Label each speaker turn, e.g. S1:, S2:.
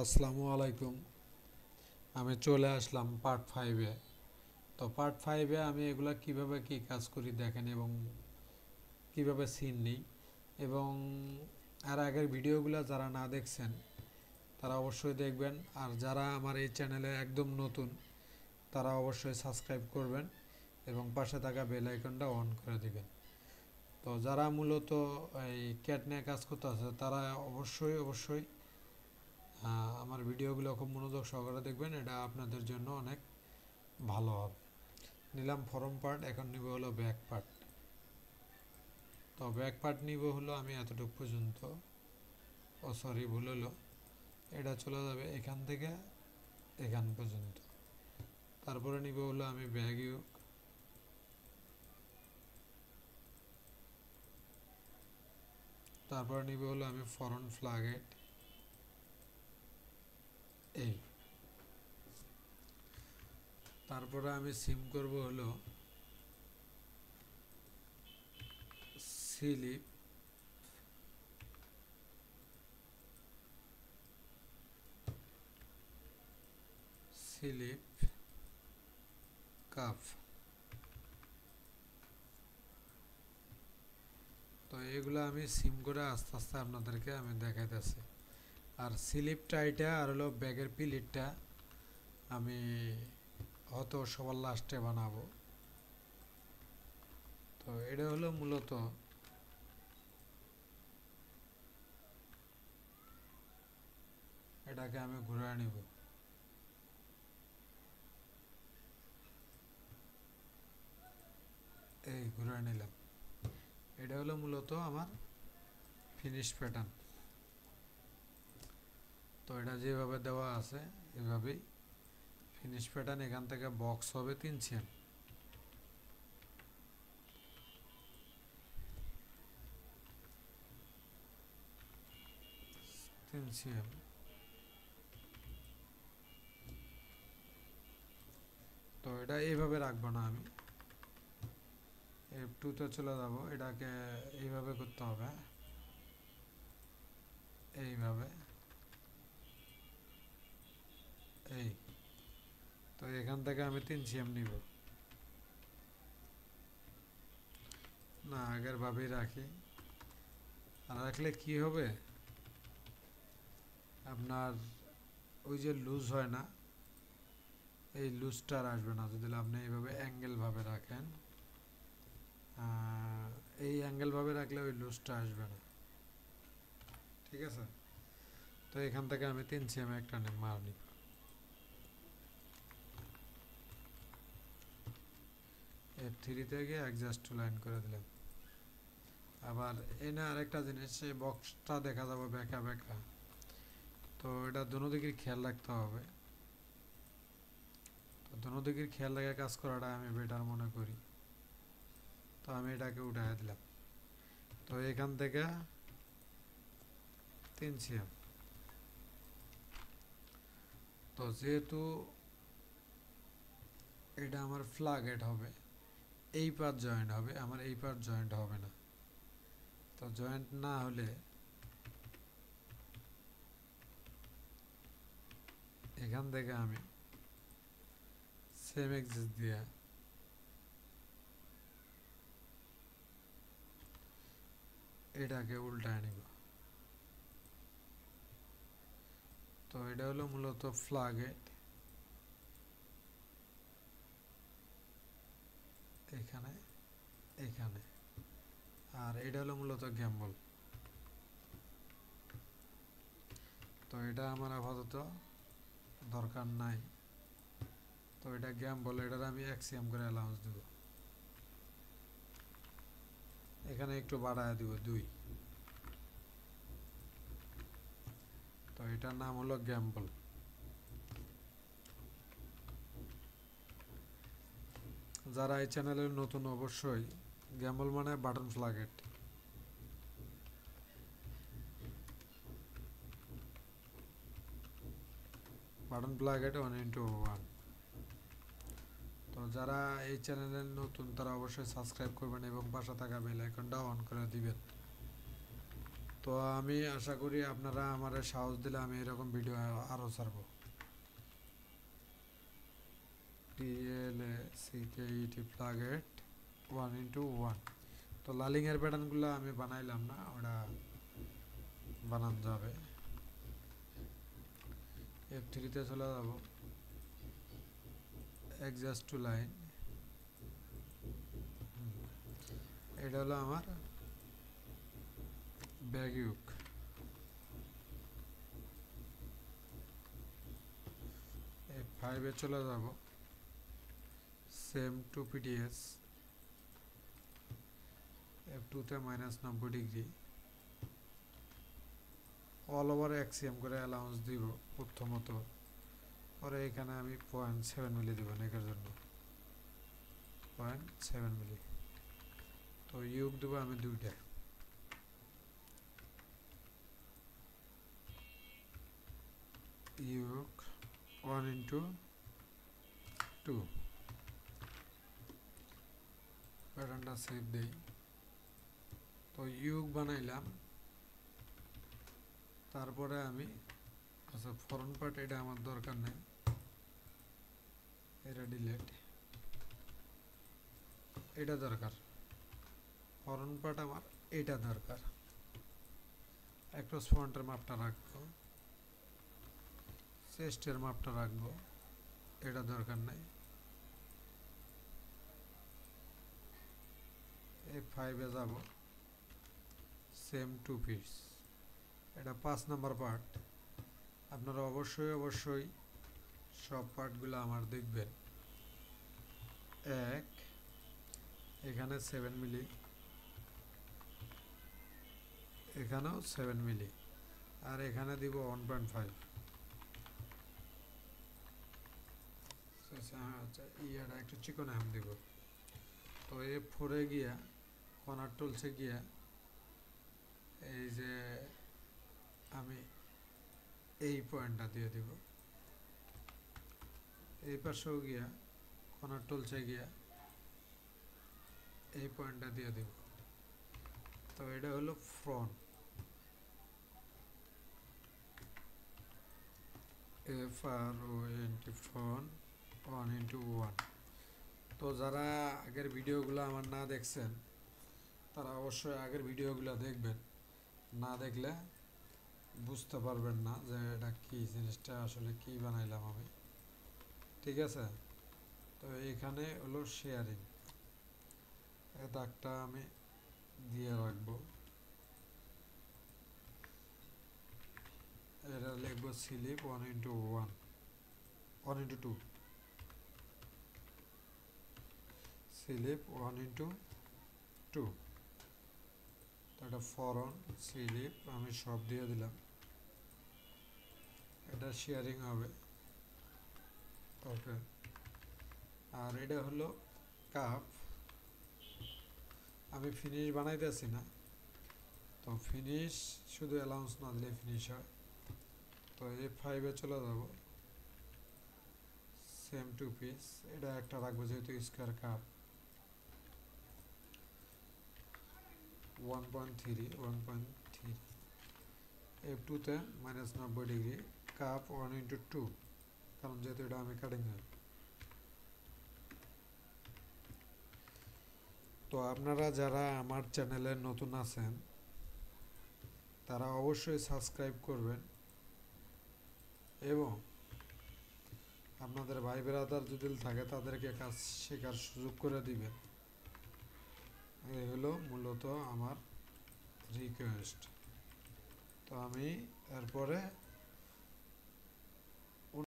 S1: আসসালামু আলাইকুম। আমি চলে আসলাম পার্ট 5-এ। তো পার্ট 5-এ আমি এগুলা কিভাবে কি কাজ করি দেখেন এবং কিভাবে সিন নিই এবং আর আগের ভিডিওগুলো যারা না দেখছেন তারা অবশ্যই দেখবেন। আর যারা আমার এই চ্যানেলে একদম নতুন তারা অবশ্যই সাবস্ক্রাইব করবেন এবং পাশে থাকা বেল আইকনটা অন করে দিবেন। তো যারা মূলত এই ক্যাট নিয়ে কাজ করতে আছে তারা অবশ্যই আমার ভিডিওগুলো খুব মনোযোগ সহকারে দেখবেন, এটা আপনাদের জন্য অনেক ভালো হবে। নিলাম ফরম পার্ট, এখন নিব হলো ব্যাক পার্ট। তো ব্যাক পার্ট নিব হলো আমি এতটুকু পর্যন্ত, ও সরি ভুল হলো, এটা চলে যাবে এখান থেকে এখান পর্যন্ত। তারপরে নিব হলো আমি ব্যাক ইউক, তারপরে নিব হলো আমি ফরন্ট ফ্ল্যাগেট, এই তারপরে আমি সিম করব হলো স্লিপ, স্লিপ কাফ। তো এগুলো আমি সিম করে আস্তে আস্তে আপনাদেরকে আমি দেখাইতেছি। আর স্লিপটা এটা আর হলো ব্যাগের পিলিটটা আমি হয়তো সবার লাস্টে বানাবো। তো এটা হলো মূলত এটাকে আমি ঘুরে নিব, এই ঘুরে নিলাম। এটা হলো মূলত আমার ফিনিশ প্যাটার্ন। তো এটা যেভাবে দেওয়া আছে এভাবেই ফিনিশ প্যাটার্ন। এখান থেকে বক্স হবে 3 cm, 3 cm। তো এটা এইভাবে রাখবো না, আমি F2-তে চলে যাব। এটাকে এইভাবে করতে হবে, এইভাবে, এই। তো এখান থেকে আমি 3 cm নিব না, আগের ভাবেই রাখি। আর রাখলে কি হবে, আপনার ওই যে লুজ হয় না, এই লুজটা আর আসবে না যদি আপনি এইভাবে অ্যাঙ্গেল ভাবে রাখেন। এই অ্যাঙ্গেল ভাবে রাখলে ওই লুজটা আসবে না, ঠিক আছে। তো এখান থেকে আমি 3 cm একটা মার নিব। F3-তে গিয়ে অ্যাডজাস্ট টু লাইন করে দিলাম। আবার এনে আরেকটা জিনিস, সেই বক্সটা দেখা যাবে বেঁকা বেঁকা, তো এটা দোনো দিকের খেয়াল রাখতে হবে। তো দোনো দিকের খেয়াল রেখে কাজ করাটা আমি বেটার মনে করি। তো আমি এটাকে উঠাই দিলাম। তো এখান থেকে 3 cm। তো যেহেতু এটা আমার ফ্ল্যাগেট হবে, এই পার্ট জয়েন্ট হবে, আমার এই পার্ট জয়েন্ট হবে না। তো জয়েন্ট না হলে এখান থেকে আমি সেম এক্সিস দিয়ে এটাকে উল্টায় নিব। তো এটা হলো মূলত ফ্ল্যাগেট, এখানে এখানে। আর এটা হলো মূলত গ্যাম্বল। তো এটা আমার আপাতত দরকার নাই। তো এটা গ্যাম্বল, এটার আমি 1 cm করে অ্যালাউন্স দেব। এখানে একটু বাড়ায় দিব 2। তো এটার নাম হলো গ্যাম্বল। যারা এই চ্যানেলের নতুন অবশ্যই, গ্যাম্বল মানে বাটন ফ্ল্যাগেট। বাটন ফ্ল্যাগেট 1:1। তো যারা এই চ্যানেলের নতুন তারা অবশ্যই সাবস্ক্রাইব করবেন এবং পাশে থাকা বেল আইকনটা অন করে দিবেন। তো আমি আশা করি আপনারা আমার সাহস দিলে আমি এরকম ভিডিও আরও ছাড়বো। DLACKET প্লাগেট 1:1। তো লালিংয়ের প্যাটার্নগুলো আমি বানাইলাম না, ওটা বানানো যাবে। F3-তে চলে যাব, অ্যাডজাস্ট টু লাইন। এটা হলো আমার ব্যাক ইউক। F5-এ চলে যাব, সেম টু PDS। F2-তে -90 ডিগ্রি, অল ওভার এক্সিএম করে অ্যালাউন্স দিব প্রথমত। পরে এখানে আমি 0.7 মিলি দিব নেকের জন্য, 0.7 মিলি। তো ইউক দেবো আমি দুইটা, ইউক 1:2। প্যাটার্নটা সেভ দেই। তো ইউক বানাইলাম, তারপরে আমি আচ্ছা ফরন পার্ট এটা আমার দরকার নেই, এটা ডিলেট। এটা দরকার, ফরন পার্ট আমার এটা দরকার। অ্যাক্রস ফ্রন্টের মাপটা রাখবো, চেস্টের মাপটা রাখবো, এটা দরকার নাই। F5-এ যাব, সেম টু পিস। এটা 5 নাম্বার পার্ট। আপনারা অবশ্যই সব পার্টগুলো আমার দেখবেন। এক, এখানে 7 মিলি, এখানেও 7 মিলি, আর এখানে দিব 1.5। আচ্ছা ইয়াটা একটু চিকন আম দিব। তো F4-এ গিয়া কর্নার টুলসে গিয়া এই যে আমি এই পয়েন্টটা দিয়ে দিব, এই পাশেও গিয়া কর্নার টুলসে গিয়া এই পয়েন্টটা দিয়ে দিব। তো এটা হলো ফ্রন্ট, FRONT ফ্রন্ট 1:1। তো যারা আগের ভিডিওগুলো আমার না দেখছেন তারা অবশ্যই আগের ভিডিওগুলো দেখবেন, না দেখলে বুঝতে পারবেন না যে এটা কি জিনিসটা আসলে কি বানাইলাম আমি। ঠিক আছে, তো এখানে হলো শেয়ারিং, এই দাগটা আমি দিয়ে রাখবো। এটা লিখবো স্লিপ 1:1, 1:2, স্লিপ 1:2। এটা ফরন স্লিপ আমি সব দিয়ে দিলাম, এটা শেয়ারিং হবে। ওকে, আর এটা হলো কাপ। আমি ফিনিশ বানাইতেছি না, তো ফিনিশ শুধু অ্যালাউন্স না দিলে ফিনিশ হয়। তো F5-এ চলে যাব, সেম টু পিস। এটা একটা রাখবো যেহেতু স্কোয়ার কাপ। 1.3। F2-তে -90 ডিগ্রি, কাপ 1:2, কারণ যেহেতু এটা আমি কাটিং হয়। তো আপনারা যারা আমার চ্যানেলে নতুন আছেন তারা অবশ্যই সাবস্ক্রাইব করবেন এবং আপনাদের ভাই ব্রাদার যদি থাকে তাদেরকে কাজ শেখার সুযোগ করে দিবেন। এই হলো মূলত আমার রিকোয়েস্ট। তো আমি এরপরে